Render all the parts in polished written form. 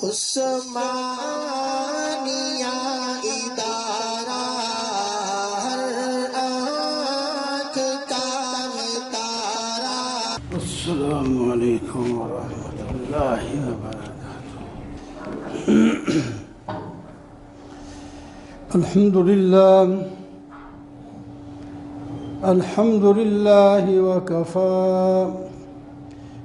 عثمانیہ ادارہ ہر آنکھ کا تارا۔ السلام علیکم ورحمۃ اللہ وبرکاتہ۔ الحمد للہ وکفى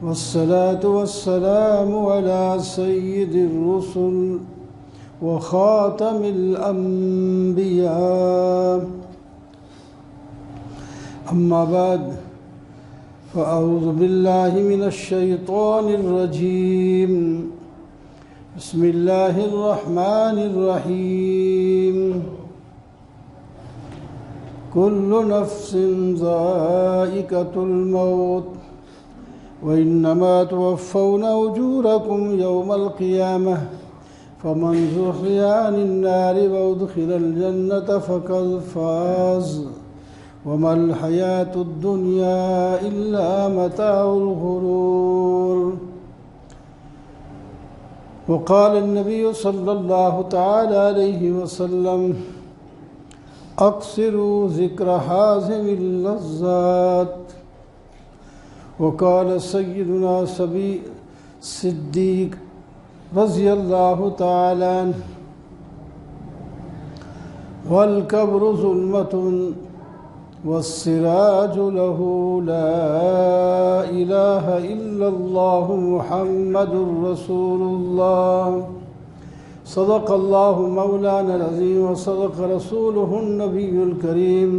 والصلاة والسلام على سید الرسل وخاتم الأنبیاء، اما بعد فأعوذ باللہ من الشیطان الرجیم، بسم اللہ الرحمن الرحیم۔ کل نفس ذائقۃ الموت وإنما توفون أجوركم يوم القيامة فمن زحزح عن النار وأدخل الجنة فقد فاز وما الحياة الدنيا إلا متاع الغرور۔ وقال النبي صلى الله تعالى عليه وسلم أقصروا ذكر حازم اللذات۔ وقال سيدنا صدیق رضی اللہ تعالی عنہ والقبر ظلمة والسراج له لا إله إلا الله محمد رسول الله۔ صدق الله مولانا العظيم وصدق رسوله النبي الكريم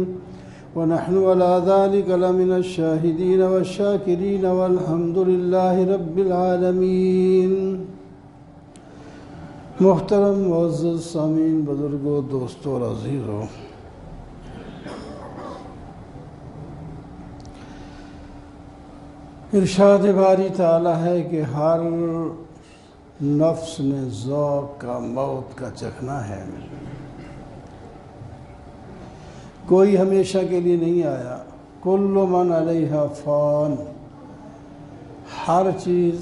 ونحن على ذلك لمن الشاهدين والشاكرين والحمد لله رب العالمين۔ محترم معزز سامعین، بزرگوں، دوستوں اور عزیزوں، ارشاد باری تعالی ہے کہ ہر نفس نے ذوق کا موت کا چکھنا ہے۔ کوئی ہمیشہ کے لیے نہیں آیا۔ کل من علیہا فان، ہر چیز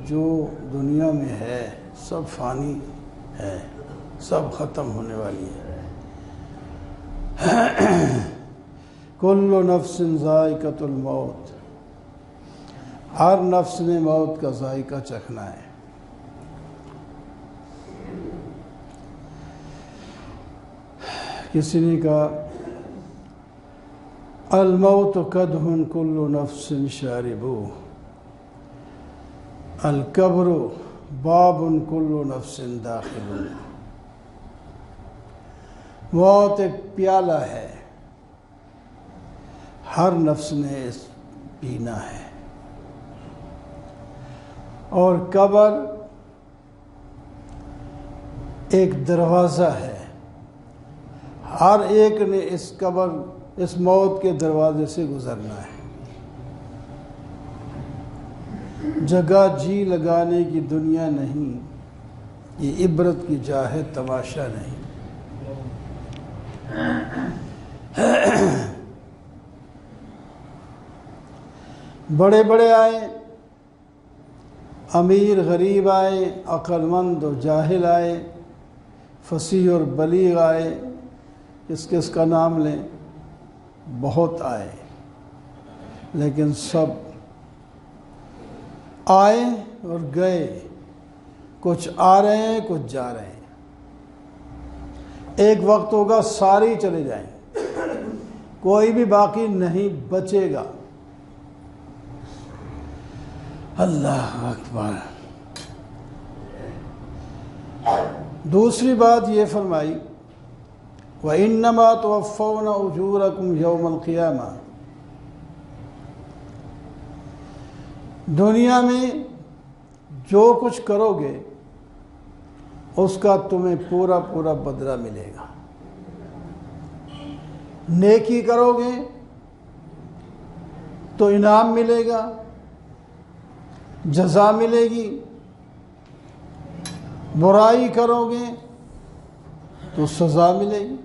جو دنیا میں ہے سب فانی ہے، سب ختم ہونے والی ہے۔ کل نفس ذائقۃ الموت، ہر نفس نے موت کا ذائقہ چکھنا ہے۔ کسی نے کہا الموت قدح کل نفس شاربوہ، القبر باب کل نفس داخل۔ موت ایک پیالہ ہے، ہر نفس نے اس پینا ہے، اور قبر ایک دروازہ ہے، ہر ایک نے اس موت کے دروازے سے گزرنا ہے۔ جگہ جی لگانے کی دنیا نہیں، یہ عبرت کی جا ہے، تماشا نہیں۔ بڑے بڑے آئے، امیر غریب آئے، عقل مند و جاہل آئے، فصیح اور بلیغ آئے، کس کا نام لیں، بہت آئے، لیکن سب آئے اور گئے، کچھ آ رہے ہیں کچھ جا رہے ہیں۔ ایک وقت ہوگا سارے ہی چلے جائیں، کوئی بھی باقی نہیں بچے گا۔ اللہ اکبر۔ دوسری بات یہ فرمائی وَإِنَّمَا تُوَفَّوْنَ أُجُورَكُمْ يَوْمَ الْقِيَامَةِ، دنیا میں جو کچھ کرو گے اس کا تمہیں پورا پورا بدلہ ملے گا۔ نیکی کرو گے تو انعام ملے گا، جزا ملے گی، برائی کرو گے تو سزا ملے گی۔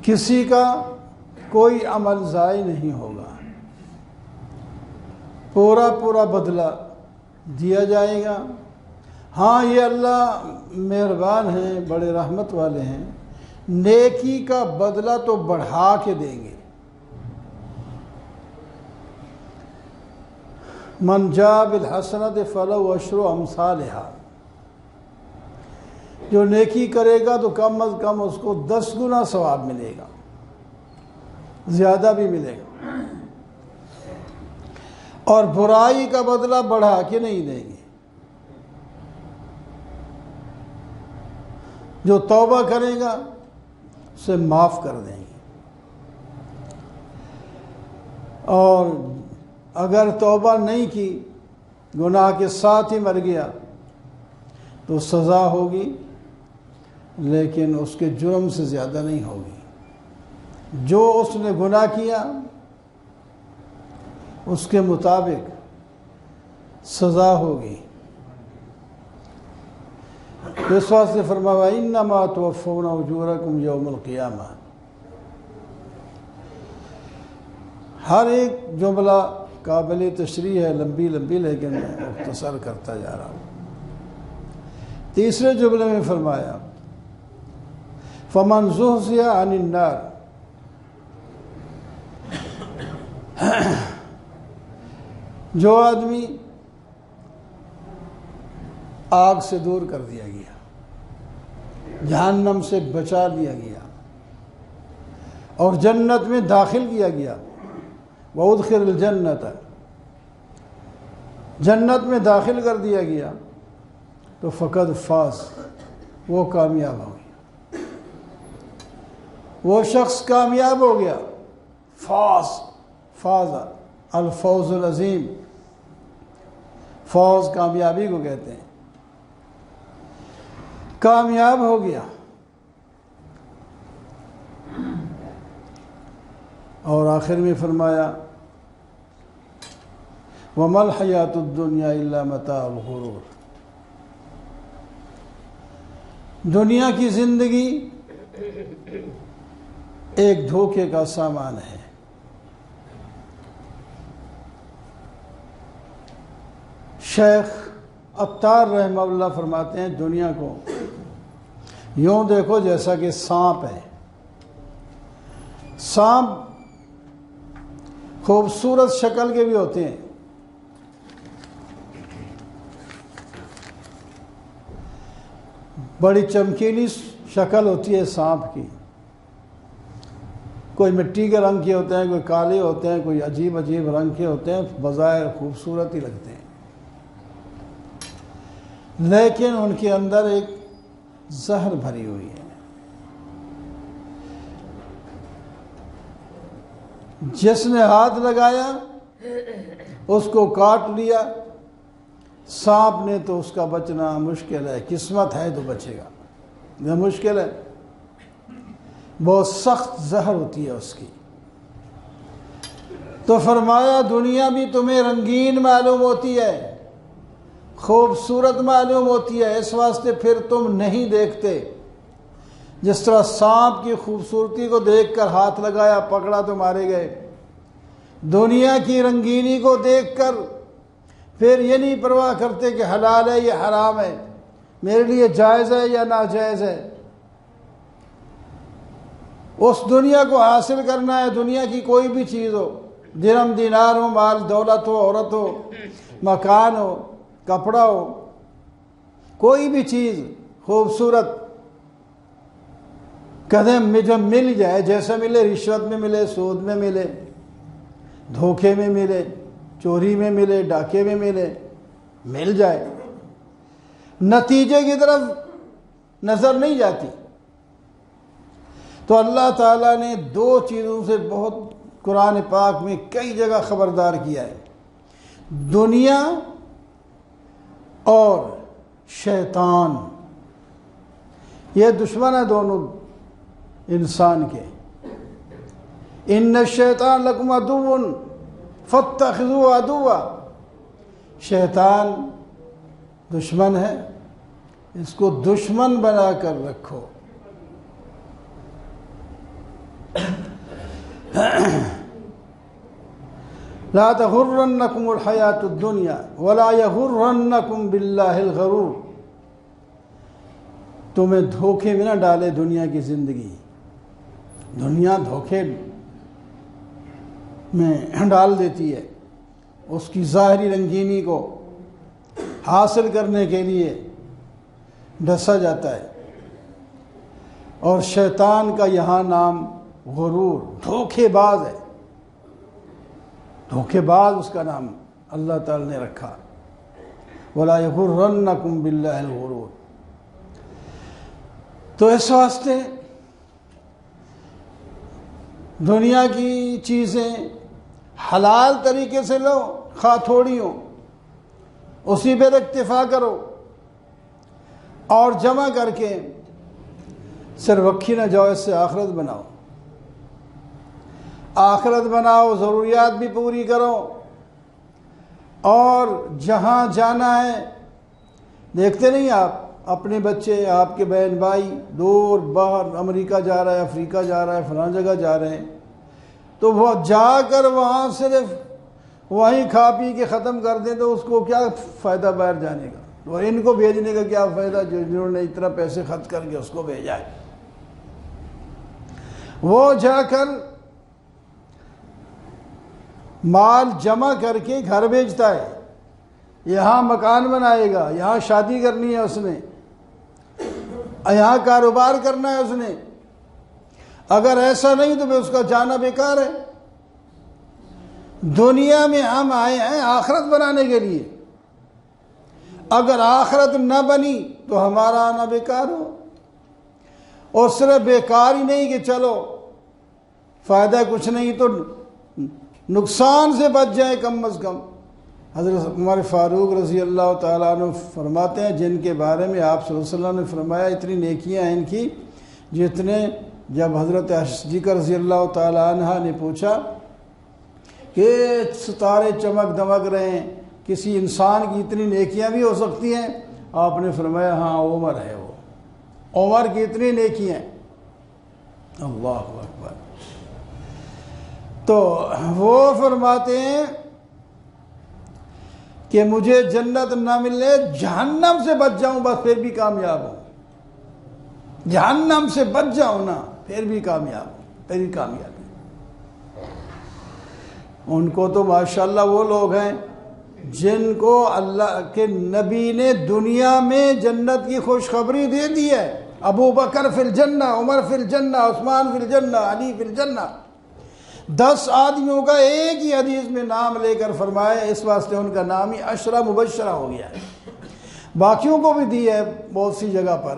کسی کا کوئی عمل ضائع نہیں ہوگا، پورا پورا بدلہ دیا جائے گا۔ ہاں یہ اللہ مہربان ہیں، بڑے رحمت والے ہیں، نیکی کا بدلہ تو بڑھا کے دیں گے۔ من جاء بالحسنۃ فلہ عشر امثالھا، جو نیکی کرے گا تو کم از کم اس کو 10 گنا ثواب ملے گا، زیادہ بھی ملے گا، اور برائی کا بدلہ بڑھا کے نہیں دیں گے۔ جو توبہ کرے گا اسے معاف کر دیں گے، اور اگر توبہ نہیں کی، گناہ کے ساتھ ہی مر گیا تو سزا ہوگی، لیکن اس کے جرم سے زیادہ نہیں ہوگی۔ جو اس نے گناہ کیا اس کے مطابق سزا ہوگی۔ اس واسطے فرمایا انما توفون اجورکم یوم القیامہ۔ ہر ایک جملہ قابل تشریح ہے، لمبی لمبی، لیکن میں مختصر کرتا جا رہا ہوں۔ تیسرے جملے میں فرمایا فمن زحزح عن النار، جو آدمی آگ سے دور کر دیا گیا، جہنم سے بچا لیا گیا اور جنت میں داخل کیا گیا، وَأُدْخِلَ الْجَنَّةَ، جنت میں داخل کر دیا گیا، تو فقد فاز، وہ کامیاب ہو گیا، وہ شخص کامیاب ہو گیا۔ فاز الفوز العظیم، فوز کامیابی کو کہتے ہیں، کامیاب ہو گیا۔ اور آخر میں فرمایا وَمَا الْحَيَاةُ الدُّنْيَا إِلَّا مَتَاعُ الْغُرُورِ، دنیا کی زندگی ایک دھوکے کا سامان ہے۔ شیخ عطار رحمہ اللہ فرماتے ہیں دنیا کو یوں دیکھو جیسا کہ سانپ ہے۔ سانپ خوبصورت شکل کے بھی ہوتے ہیں، بڑی چمکیلی شکل ہوتی ہے سانپ کی، کوئی مٹی کے رنگ کے ہوتے ہیں، کوئی کالے ہوتے ہیں، کوئی عجیب عجیب رنگ کے ہوتے ہیں، بظاہر خوبصورت ہی لگتے ہیں، لیکن ان کے اندر ایک زہر بھری ہوئی ہے۔ جس نے ہاتھ لگایا اس کو کاٹ لیا، سانپ نے، تو اس کا بچنا مشکل ہے، قسمت ہے تو بچے گا، یہ مشکل ہے، بہت سخت زہر ہوتی ہے اس کی۔ تو فرمایا دنیا بھی تمہیں رنگین معلوم ہوتی ہے، خوبصورت معلوم ہوتی ہے، اس واسطے پھر تم نہیں دیکھتے۔ جس طرح سانپ کی خوبصورتی کو دیکھ کر ہاتھ لگایا، پکڑا تو مارے گئے، دنیا کی رنگینی کو دیکھ کر پھر یہ نہیں پرواہ کرتے کہ حلال ہے یا حرام ہے، میرے لیے جائز ہے یا ناجائز ہے۔ اس دنیا کو حاصل کرنا ہے، دنیا کی کوئی بھی چیز ہو، درہم دینار ہو، مال دولت ہو، عورت ہو، مکان ہو، کپڑا ہو، کوئی بھی چیز خوبصورت قدم میں جب مل جائے، جیسے ملے، رشوت میں ملے، سود میں ملے، دھوکے میں ملے، چوری میں ملے، ڈاکے میں ملے، مل جائے، نتیجے کی طرف نظر نہیں جاتی۔ تو اللہ تعالیٰ نے دو چیزوں سے بہت قرآن پاک میں کئی جگہ خبردار کیا ہے، دنیا اور شیطان، یہ دشمن ہیں دونوں انسان کے۔ ان الشیطان لکم عدو فاتخذوہ عدوا، شیطان دشمن ہے، اس کو دشمن بنا کر رکھو۔ لا تغرنکم الحیات الدنیا ولا یغرنکم باللہ الغرور، تمہیں دھوکے میں نہ ڈالے دنیا کی زندگی، دنیا دھوکے میں ڈال دیتی ہے، اس کی ظاہری رنگینی کو حاصل کرنے کے لیے ڈسا جاتا ہے، اور شیطان کا یہاں نام غرور، دھوکے باز ہے، دھوکے باز اس کا نام اللہ تعالی نے رکھا، وَلَا يَغُرَّنَّكُمْ بِاللَّهِ الْغُرُورُ۔ تو اس واسطے دنیا کی چیزیں حلال طریقے سے لو، خواہ تھوڑی ہو، اسی پر اکتفا کرو، اور جمع کر کے صرف رکھی نہ جاؤ، اس سے آخرت بناؤ، آخرت بناؤ، ضروریات بھی پوری کرو، اور جہاں جانا ہے، دیکھتے نہیں آپ اپنے بچے، آپ کے بہن بھائی دور باہر امریکہ جا رہا ہے، افریقہ جا رہا ہے، فلاں جگہ جا رہے ہیں، تو وہ جا کر وہاں صرف وہیں کھا پی کے ختم کر دیں تو اس کو کیا فائدہ باہر جانے کا، اور ان کو بھیجنے کا کیا فائدہ جنہوں نے اتنا پیسے خرچ کر کے اس کو بھیجا ہے۔ وہ جا کر مال جمع کر کے گھر بھیجتا ہے، یہاں مکان بنائے گا، یہاں شادی کرنی ہے اس نے، یہاں کاروبار کرنا ہے اس نے، اگر ایسا نہیں تو پھر اس کا جانا بیکار ہے۔ دنیا میں ہم آئے ہیں آخرت بنانے کے لیے، اگر آخرت نہ بنی تو ہمارا آنا بیکار ہو، اور صرف بیکار ہی نہیں کہ چلو فائدہ کچھ نہیں تو نقصان سے بچ جائیں کم از کم۔ حضرت عمر فاروق رضی اللہ تعالیٰ عنہ فرماتے ہیں، جن کے بارے میں آپ صلی اللہ علیہ وسلم نے فرمایا اتنی نیکیاں ہیں ان کی، جتنے جب حضرت صدیقہ رضی اللہ تعالیٰ عنہ نے پوچھا کہ ستارے چمک دمک رہے ہیں، کسی انسان کی اتنی نیکیاں بھی ہو سکتی ہیں؟ آپ نے فرمایا ہاں عمر ہے، وہ عمر کی اتنی نیکیاں ہیں۔ اللہ اکبر۔ تو وہ فرماتے ہیں کہ مجھے جنت نہ ملے، جہنم سے بچ جاؤں بس پھر بھی کامیاب ہوں، جہنم سے بچ جاؤں نا پھر بھی کامیاب ہوں، پھر بھی کامیابی۔ ان کو تو ماشاءاللہ وہ لوگ ہیں جن کو اللہ کے نبی نے دنیا میں جنت کی خوشخبری دے دی ہے، ابو بکر فی الجنہ، عمر فی الجنہ، عثمان فی الجنہ، علی فی الجنہ۔ 10 آدمیوں کا ایک ہی حدیث میں نام لے کر فرمایا، اس واسطے ان کا نام ہی عشرہ مبشرہ ہو گیا ہے۔ باقیوں کو بھی دی ہے بہت سی جگہ پر،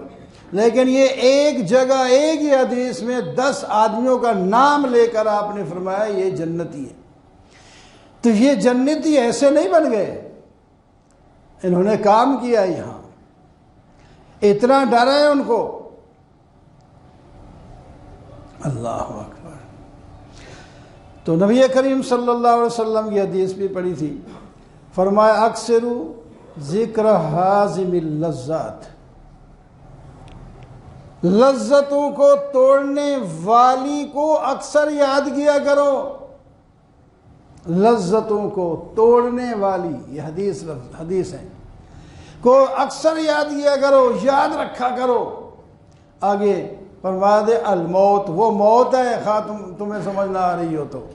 لیکن یہ ایک جگہ ایک ہی حدیث میں 10 آدمیوں کا نام لے کر آپ نے فرمایا یہ جنتی ہے۔ تو یہ جنتی ایسے نہیں بن گئے، انہوں نے کام کیا یہاں، اتنا ڈر ہے ان کو۔ اللہ اکبر۔ تو نبی کریم صلی اللہ علیہ وسلم کی حدیث بھی پڑھی تھی، فرمایا اکثرو ذکر حازم اللذات، لذتوں کو توڑنے والی کو اکثر یاد کیا کرو، لذتوں کو توڑنے والی، یہ حدیث ہے، کو اکثر یاد کیا کرو، یاد رکھا کرو۔ آگے فرما دے الموت، وہ موت ہے، خواہ تمہیں سمجھ نہ آ رہی ہو تو،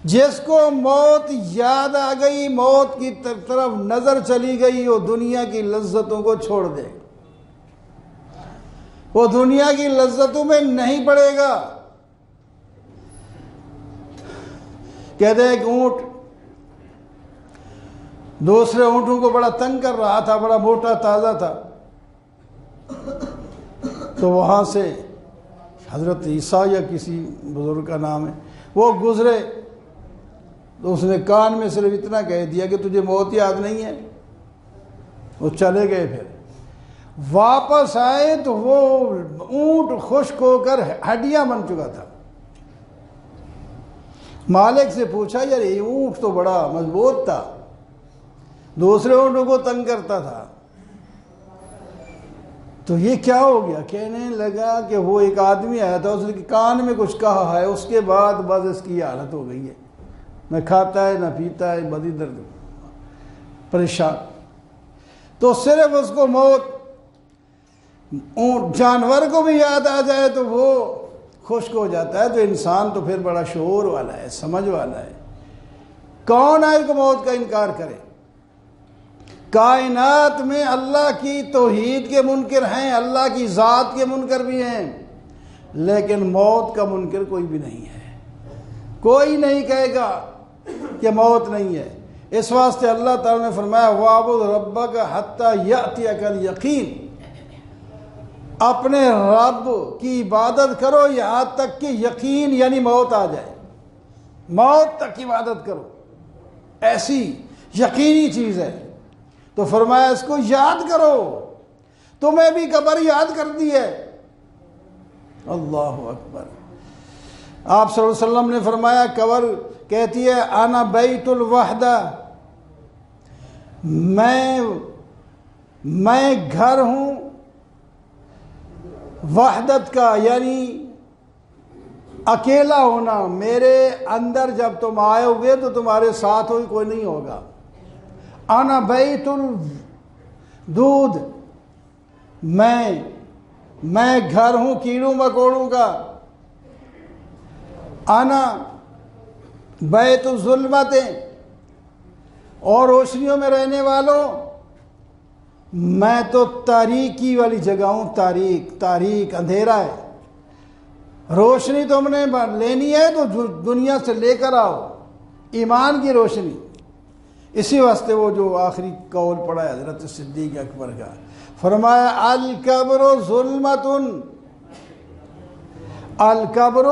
جس کو موت یاد آ گئی، موت کی طرف نظر چلی گئی، وہ دنیا کی لذتوں کو چھوڑ دے گا، وہ دنیا کی لذتوں میں نہیں پڑے گا۔ کہتے ہیں کہ اونٹ دوسرے اونٹوں کو بڑا تنگ کر رہا تھا، بڑا موٹا تازہ تھا، تو وہاں سے حضرت عیسیٰ یا کسی بزرگ کا نام ہے، وہ گزرے تو اس نے کان میں صرف اتنا کہہ دیا کہ تجھے موت یاد نہیں ہے، وہ چلے گئے۔ پھر واپس آئے تو وہ اونٹ خشک ہو کر ہڈیاں بن چکا تھا۔ مالک سے پوچھا یار یہ اونٹ تو بڑا مضبوط تھا، دوسرے اونٹوں کو تنگ کرتا تھا، تو یہ کیا ہو گیا؟ کہنے لگا کہ وہ ایک آدمی آیا تھا، اس نے کان میں کچھ کہا ہے، اس کے بعد بس اس کی حالت ہو گئی ہے، نہ کھاتا ہے نہ پیتا ہے، بس ادھر پریشان. تو صرف اس کو موت، جانور کو بھی یاد آ جائے تو وہ خشک ہو جاتا ہے. تو انسان تو پھر بڑا شعور والا ہے، سمجھ والا ہے. کون ہے کہ موت کا انکار کرے؟ کائنات میں اللہ کی توحید کے منکر ہیں، اللہ کی ذات کے منکر بھی ہیں، لیکن موت کا منکر کوئی بھی نہیں ہے. کوئی نہیں کہے گا کہ موت نہیں ہے. اس واسطے اللہ تعالیٰ نے فرمایا وَاعْبُدْ رَبَّكَ حَتَّى يَأْتِيَكَ الْيَقِينُ، اپنے رب کی عبادت کرو یہاں تک کہ یقین یعنی موت آ جائے. موت تک عبادت کرو، ایسی یقینی چیز ہے. تو فرمایا اس کو یاد کرو. تمہیں بھی قبر یاد کر دی ہے. اللہ اکبر. آپ صلی اللہ علیہ وسلم نے فرمایا قبر کہتی ہے انا بیت الوحدہ، میں گھر ہوں وحدت کا، یعنی اکیلا ہونا. میرے اندر جب تم آئے ہوگے تو تمہارے ساتھ کوئی نہیں ہوگا. انا بیت الدود، میں گھر ہوں کیڑوں مکوڑوں کا. انا بیت الظلمت، اور روشنیوں میں رہنے والوں میں تو تاریکی والی جگہ ہوں. تاریک اندھیرا ہے. روشنی تم نے لینی ہے تو دنیا سے لے کر آؤ، ایمان کی روشنی. اسی واسطے وہ جو آخری قول پڑھا ہے حضرت صدیق اکبر کا، فرمایا القبر ظلمت، القبر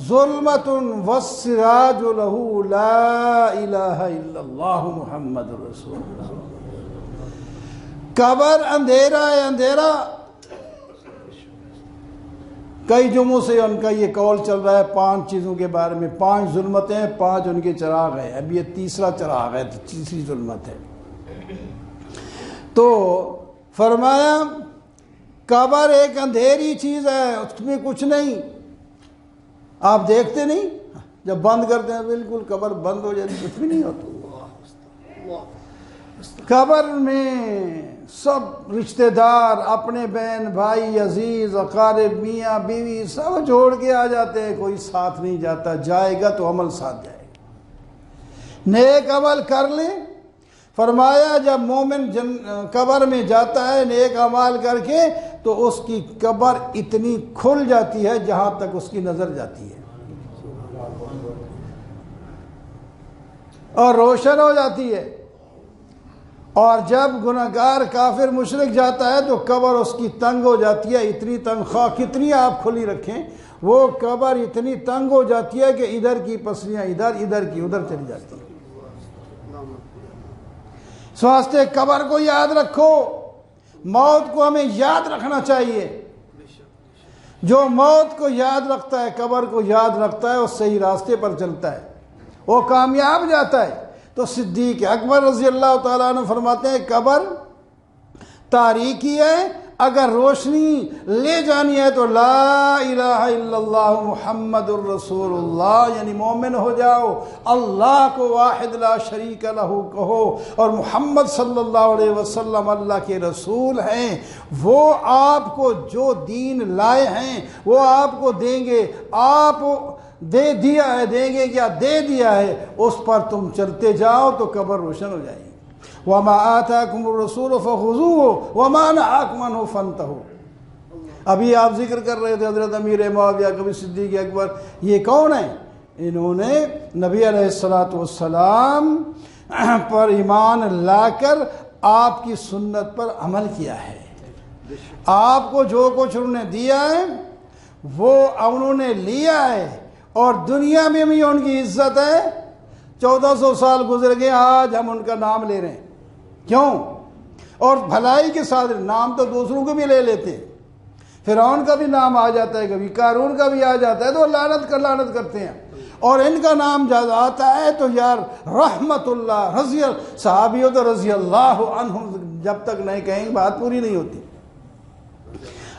ظلمت والسراج له لا الہ الا اللہ محمد رسول اللہ. قبر اندھیرا ہے، اندھیرا. کئی جمعوں سے ان کا یہ قول چل رہا ہے 5 چیزوں کے بارے میں. 5 ظلمتیں، 5 ان کے چراغ ہیں. اب یہ تیسرا چراغ ہے، تیسری ظلمت ہے. تو فرمایا قبر ایک اندھیری چیز ہے، اس میں کچھ نہیں. آپ دیکھتے نہیں جب بند کرتے ہیں بالکل قبر بند ہو جاتی، کچھ بھی نہیں ہوتا. قبر میں سب رشتہ دار، اپنے بہن بھائی عزیز اقارب میاں بیوی سب چھوڑ کے آ جاتے ہیں. کوئی ساتھ نہیں جاتا، جائے گا تو عمل ساتھ جائے گا. نیک عمل کر لیں. فرمایا جب مومن قبر میں جاتا ہے نیک اعمال کر کے تو اس کی قبر اتنی کھل جاتی ہے جہاں تک اس کی نظر جاتی ہے اور روشن ہو جاتی ہے. اور جب گناہگار کافر مشرک جاتا ہے تو قبر اس کی تنگ ہو جاتی ہے. اتنی تنگ، خواہ کتنی آپ کھلی رکھیں وہ قبر اتنی تنگ ہو جاتی ہے کہ ادھر کی پسلیاں ادھر، ادھر کی ادھر چلی جاتی ہیں. اس واسطے قبر کو یاد رکھو. موت کو ہمیں یاد رکھنا چاہیے. جو موت کو یاد رکھتا ہے، قبر کو یاد رکھتا ہے، وہ صحیح راستے پر چلتا ہے، وہ کامیاب جاتا ہے. تو صدیق اکبر رضی اللہ تعالیٰ عنہ فرماتے ہیں قبر تاریکی ہے، اگر روشنی لے جانی ہے تو لا الہ الا اللہ محمد الرسول اللہ، یعنی مومن ہو جاؤ، اللہ کو واحد لا شریک لہ کہو، اور محمد صلی اللہ علیہ وسلم اللہ کے رسول ہیں. وہ آپ کو جو دین لائے ہیں وہ آپ کو دیں گے. آپ دے دیا ہے، دیں گے کیا، دے دیا ہے، اس پر تم چلتے جاؤ تو قبر روشن ہو جائے گی. وَمَا آتَاكُمُ الرَّسُولُ فَخُذُوهُ وَمَا نَهَاكُمْ عَنْهُ فَانْتَهُوا. ابھی آپ ذکر کر رہے تھے حضرت امیر معاویہ کبھی صدیق اکبر، یہ کون ہیں؟ انہوں نے نبی علیہ السلام پر ایمان لا کر آپ کی سنت پر عمل کیا ہے. آپ کو جو کچھ انہوں نے دیا ہے وہ انہوں نے لیا ہے، اور دنیا میں بھی ان کی عزت ہے. 1400 سال گزر گئے، آج ہم ان کا نام لے رہے ہیں. کیوں؟ اور بھلائی کے ساتھ نام تو دوسروں کو بھی لے لیتے. فرعون کا بھی نام آ جاتا ہے، کبھی قارون کا بھی آ جاتا ہے، تو لعنت کرتے ہیں. اور ان کا نام جب آتا ہے تو یار رحمت اللہ رضی صحابیوں تو رضی اللہ عنہم جب تک نہیں کہیں بات پوری نہیں ہوتی.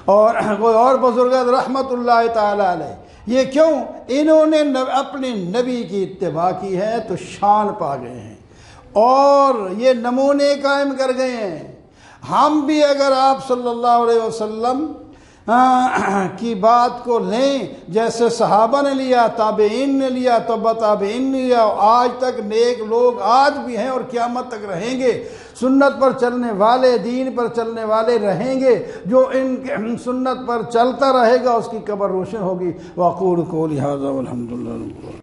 اور کوئی اور بزرگ رحمت اللہ تعالی علیہ، یہ کیوں؟ انہوں نے اپنے نبی کی اتباع کی ہے تو شان پا گئے ہیں اور یہ نمونے قائم کر گئے ہیں۔ ہم بھی اگر آپ صلی اللہ علیہ وسلم کی بات کو لیں، جیسے صحابہ نے لیا، تابعین نے لیا، تبع تابعین نے لیا، آج تک نیک لوگ آج بھی ہیں اور قیامت تک رہیں گے، سنت پر چلنے والے، دین پر چلنے والے رہیں گے، جو ان سنت پر چلتا رہے گا اس کی قبر روشن ہوگی۔ وَأَقُولُ قَوْلِي هَذَا وَالْحَمْدُ لِلَّهِ رَبِّ العالمين۔